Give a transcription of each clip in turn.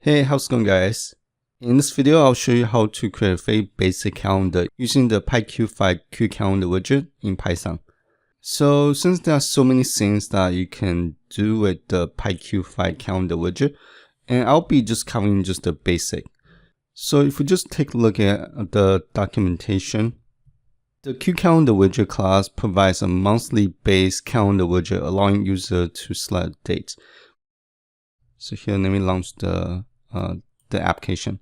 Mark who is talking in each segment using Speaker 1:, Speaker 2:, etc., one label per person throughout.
Speaker 1: Hey, how's it going, guys? In this video, I'll show you how to create a very basic calendar using the PyQt5 QCalenderWidget in Python. So since there are so many things that you can do with the PyQt5 calendar widget, and I'll be just covering just the basic. So if we just take a look at the documentation, the QCalenderWidget class provides a monthly based calendar widget allowing user to select dates. So here, let me launch the application.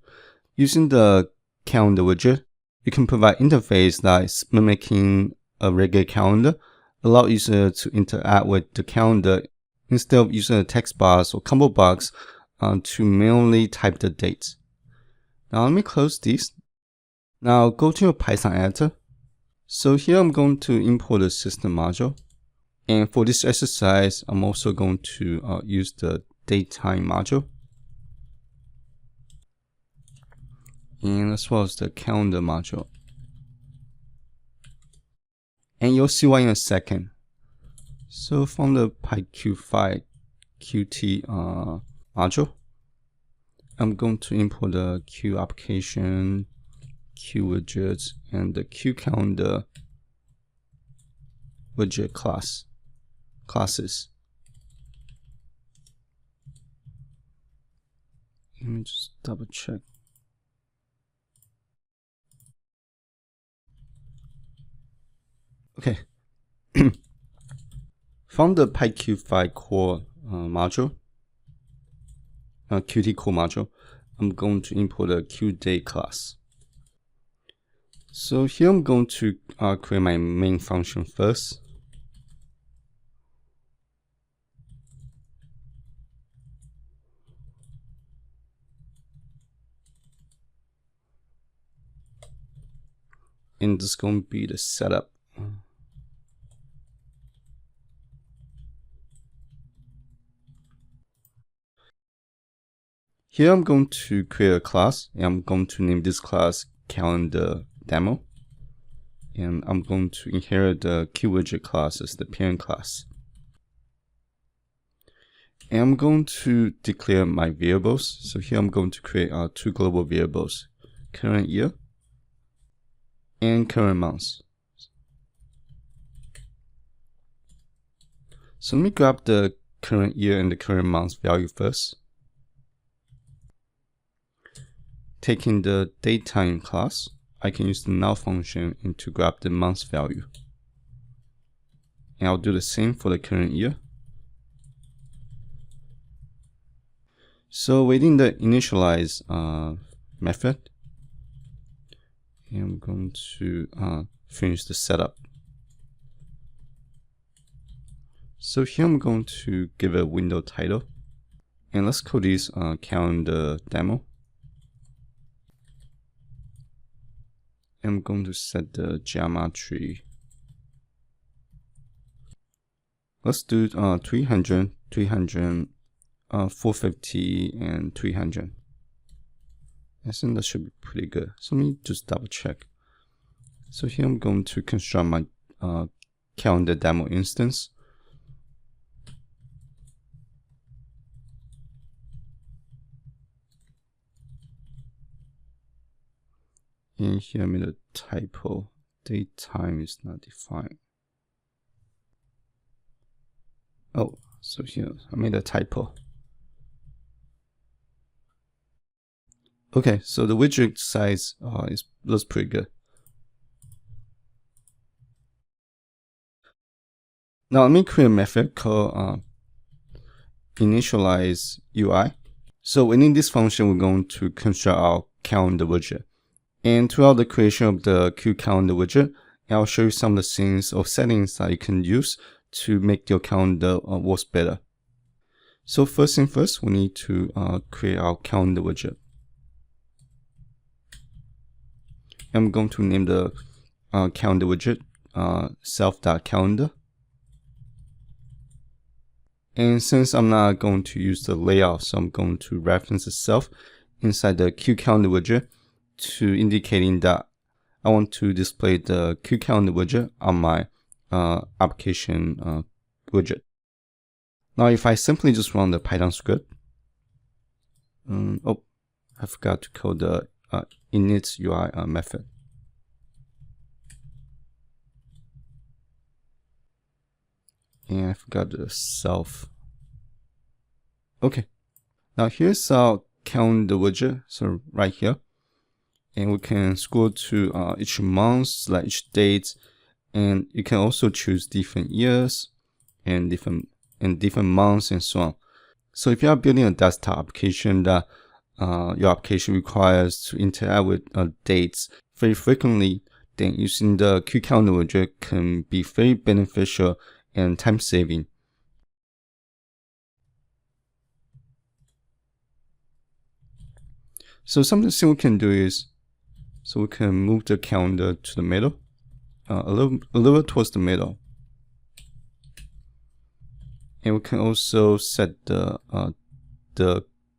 Speaker 1: Using the calendar widget, you can provide interface that is mimicking a regular calendar, allow user to interact with the calendar instead of using a text box or combo box to manually type the dates. Now let me close this. Now go to your Python editor. So here I'm going to import the system module. And for this exercise, I'm also going to use the datetime module. And as well as the calendar module. And you'll see why in a second. So from the PyQt5 Qt module, I'm going to import the Q application, Q widgets, and the QCalenderWidget classes. Let me just double check. Okay. From the PyQt5 core module, Qt core module, I'm going to import a QDate class. So here I'm going to create my main function first. And this is going to be the setup. Here I'm going to create a class, and I'm going to name this class Calendar Demo. And I'm going to inherit the QWidget class as the parent class. And I'm going to declare my variables. So here I'm going to create two global variables, current year and current months. So let me grab the current year and the current month value first. Taking the datetime class, I can use the now function and to grab the month value. And I'll do the same for the current year. So within the initialize method, I'm going to finish the setup. So here I'm going to give a window title, and let's call this calendar demo. I'm going to set the geometry. Let's do 300, 300, 450, and 300. I think that should be pretty good. So let me just double check. So here I'm going to construct my calendar demo instance. And here I made a typo. Datetime is not defined. Oh, so here I made a typo. Okay, so the widget size looks pretty good. Now let me create a method called initialize UI. So within this function, we're going to construct our calendar widget. And throughout the creation of the QCalenderWidget, I'll show you some of the things or settings that you can use to make your calendar work better. So first thing first, we need to create our calendar widget. I'm going to name the calendar widget self.calendar. And since I'm not going to use the layout, so I'm going to reference itself inside the QCalenderWidget to indicating that I want to display the QCalenderWidget on my application widget. Now if I simply just run the Python script, Oh, I forgot to call the init UI method. And I forgot the self. Okay, now here's our calendar widget, so right here. And we can scroll to each month, like each date, and you can also choose different years and different months and so on. So if you are building a desktop application that your application requires to interact with dates very frequently, then using the QCalenderWidget can be very beneficial and time-saving. So something we can do is, so we can move the calendar to the middle, a little towards the middle, and we can also set the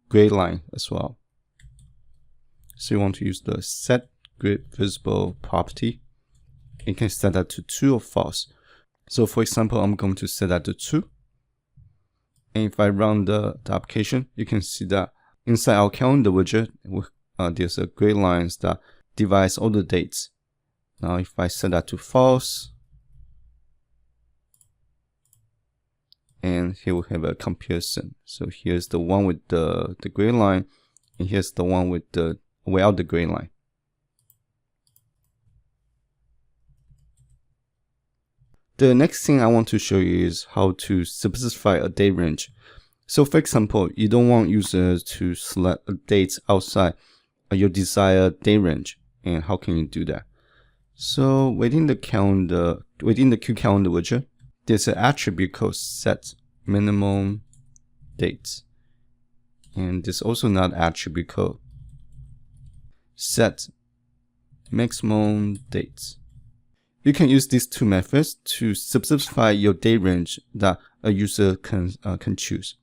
Speaker 1: grid line as well. So you want to use the set grid visible property. You can set that to true or false. So for example, I'm going to set that to true. And if I run the application, you can see that inside our calendar widget, there's a grid lines that divides all the dates. Now if I set that to false, and here we have a comparison. So here's the one with the grid line, and here's the one with without the grid line. The next thing I want to show you is how to specify a date range. So for example, you don't want users to select a date outside your desired date range. And how can you do that? So within the QCalenderWidget, there's an attribute called set minimum dates. And there's also another attribute called set maximum dates. You can use these two methods to specify your date range that a user can choose.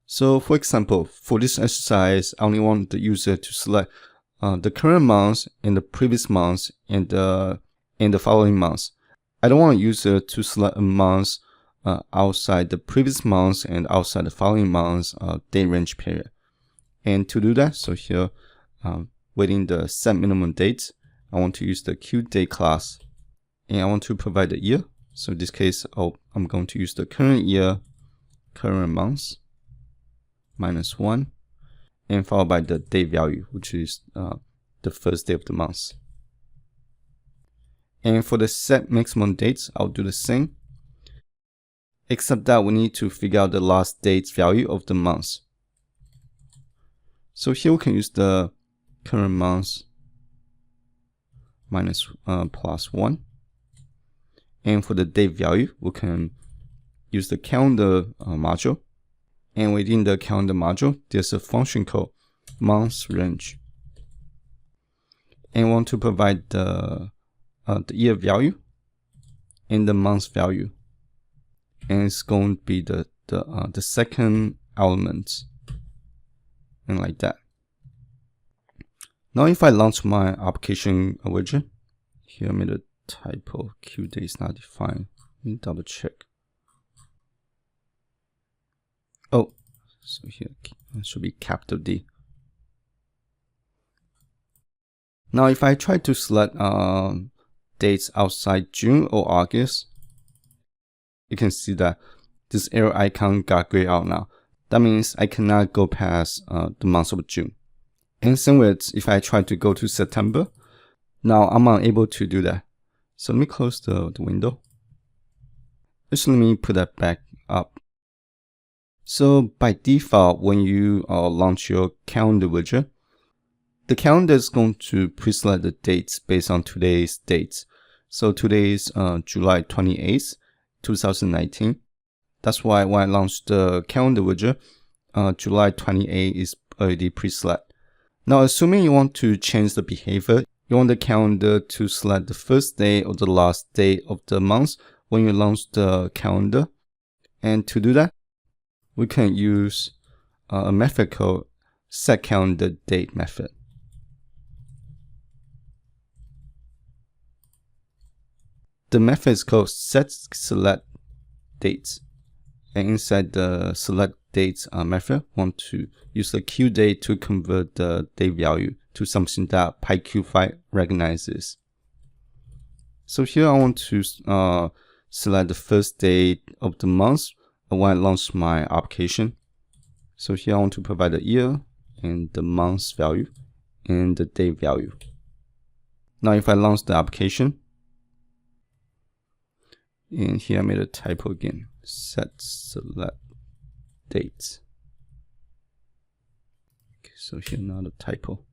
Speaker 1: So for example, for this exercise, I only want the user to select the current month and the previous month and the following month. I don't want a user to select a month outside the previous month and outside the following month's date range period. And to do that, so here within the set minimum date, I want to use the QDate class. And I want to provide the year. So in this case, I'm going to use the current year, current month, -1, and followed by the date value, which is the first day of the month. And for the set maximum dates, I'll do the same, except that we need to figure out the last date's value of the month. So here we can use the current month +1. And for the date value, we can use the calendar module. And within the calendar module, there's a function called month range. And we want to provide the year value and the month value. And it's going to be the second element, and like that. Now if I launch my application widget, here I made a typo, QDate is not defined. Let me double check. Oh, so here it should be capital D. Now if I try to select dates outside June or August, you can see that this arrow icon got grayed out now. That means I cannot go past the month of June. And same with if I try to go to September, now I'm unable to do that. So let me close the window. Just let me put that back up. So by default, when you launch your calendar widget, the calendar is going to pre-select the dates based on today's dates. So today is July 28th, 2019. That's why when I launched the calendar widget, July 28th is already pre-select. Now, assuming you want to change the behavior, you want the calendar to select the first day or the last day of the month when you launch the calendar. And to do that, we can use a method called setCalendarDate method. The method is called setSelectDates. And inside the select dates method, want to use the QDate to convert the date value to something that PyQt5 recognizes. So here I want to select the first date of the month when I launch my application. So here I want to provide the year and the month value and the date value. Now if I launch the application, and here I made a typo again, set select dates. Okay, so here another typo.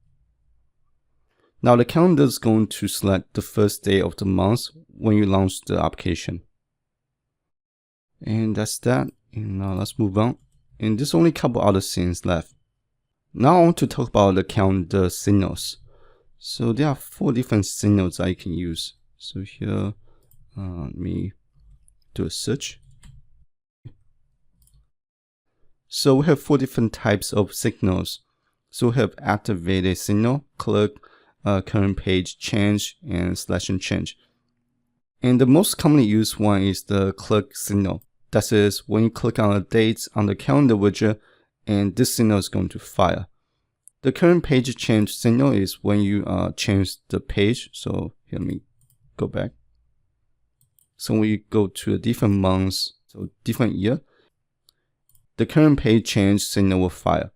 Speaker 1: Now the calendar is going to select the first day of the month when you launch the application. And that's that. And now let's move on. And there's only a couple other things left. Now I want to talk about the calendar signals. So there are 4 different signals I can use. So here, let me do a search. So we have 4 different types of signals. So we have activated signal, click, current page change, and selection change. And the most commonly used one is the click signal. That is, when you click on a date on the calendar widget, and this signal is going to fire. The current page change signal is when you change the page. So here, let me go back. So when you go to a different month, so different year, the current page change signal will fire.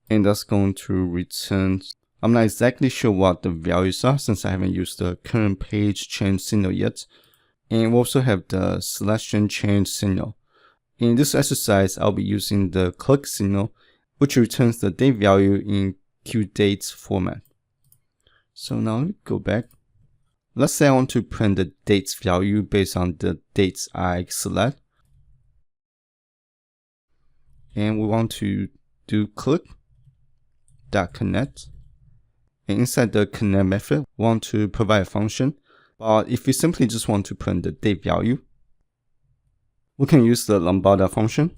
Speaker 1: And that's going to return, I'm not exactly sure what the values are since I haven't used the current page change signal yet. And we also have the selection change signal. In this exercise, I'll be using the click signal, which returns the date value in QDate format. So now let me go back. Let's say I want to print the dates value based on the dates I select. And we want to do click.connect. And inside the connect method, we want to provide a function. But if we simply just want to print the date value, we can use the lambda function.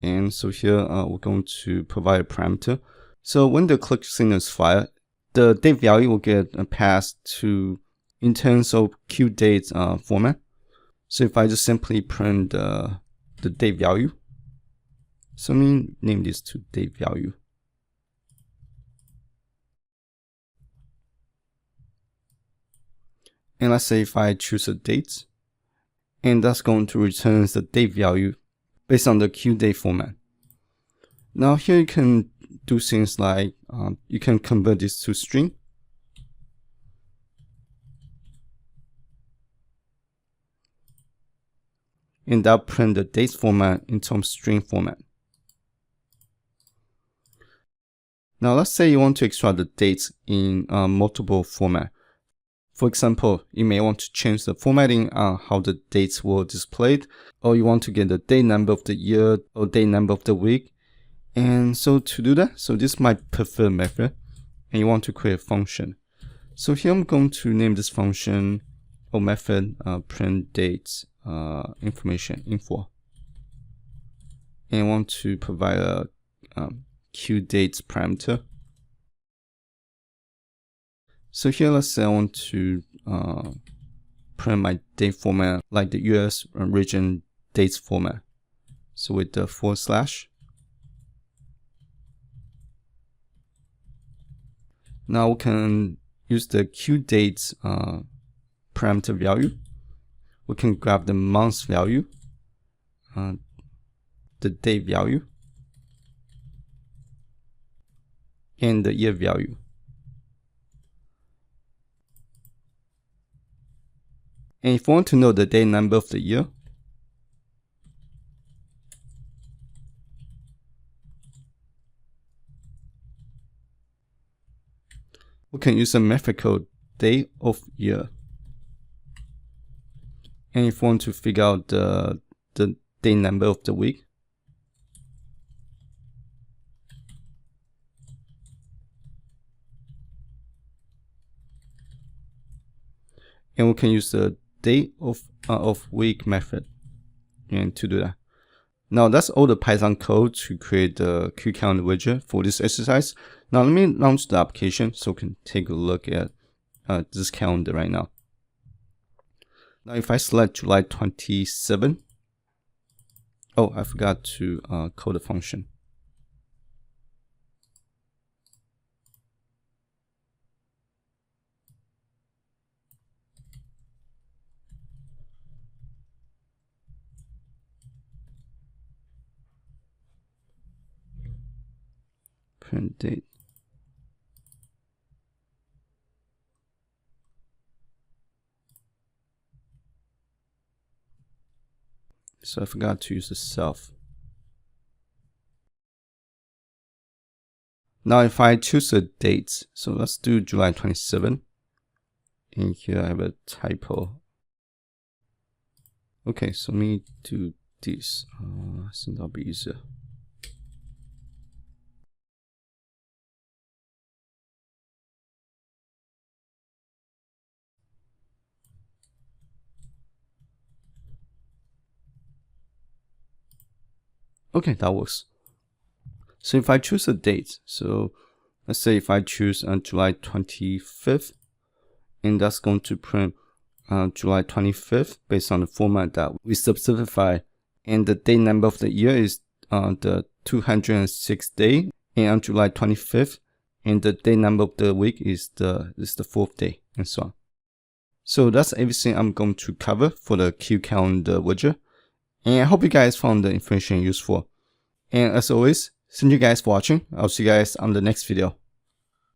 Speaker 1: And so here we're going to provide a parameter. So when the click signal is fired, the date value will get passed to in terms of QDate format. So if I just simply print the date value, so let me name this to date value. And let's say if I choose a date, and that's going to return the date value based on the QDate format. Now here you can do things like you can convert this to string. And that'll print the dates format in terms of string format. Now let's say you want to extract the dates in multiple formats. For example, you may want to change the formatting on how the dates were displayed, or you want to get the date number of the year or date number of the week. And so to do that, so this is my preferred method, and you want to create a function. So here I'm going to name this function or method print dates information info. And I want to provide a QDate parameter. So here, let's say I want to print my date format like the US region dates format. So with the /. Now we can use the QDate parameter value. We can grab the month value, the date value, and the year value. And if you want to know the date number of the year, we can use a method called date of year. And if you want to figure out the date number of the week, and we can use the date of week method and to do that. Now that's all the Python code to create the QCalenderWidget for this exercise. Now let me launch the application so we can take a look at this calendar right now. Now if I select July 27, Oh, I forgot to call the function. Print date. So I forgot to use the self. Now if I choose a date, so let's do July 27. And here I have a typo. Okay, so let me do this. I think that'll be easier. Okay, that works. So if I choose a date, so let's say if I choose July 25th, and that's going to print July 25th based on the format that we specify. And the day number of the year is the 206th day, and on July 25th, and the day number of the week is the 4th day, and so on. So that's everything I'm going to cover for the QCalenderWidget. And I hope you guys found the information useful. And as always, thank you guys for watching. I'll see you guys on the next video.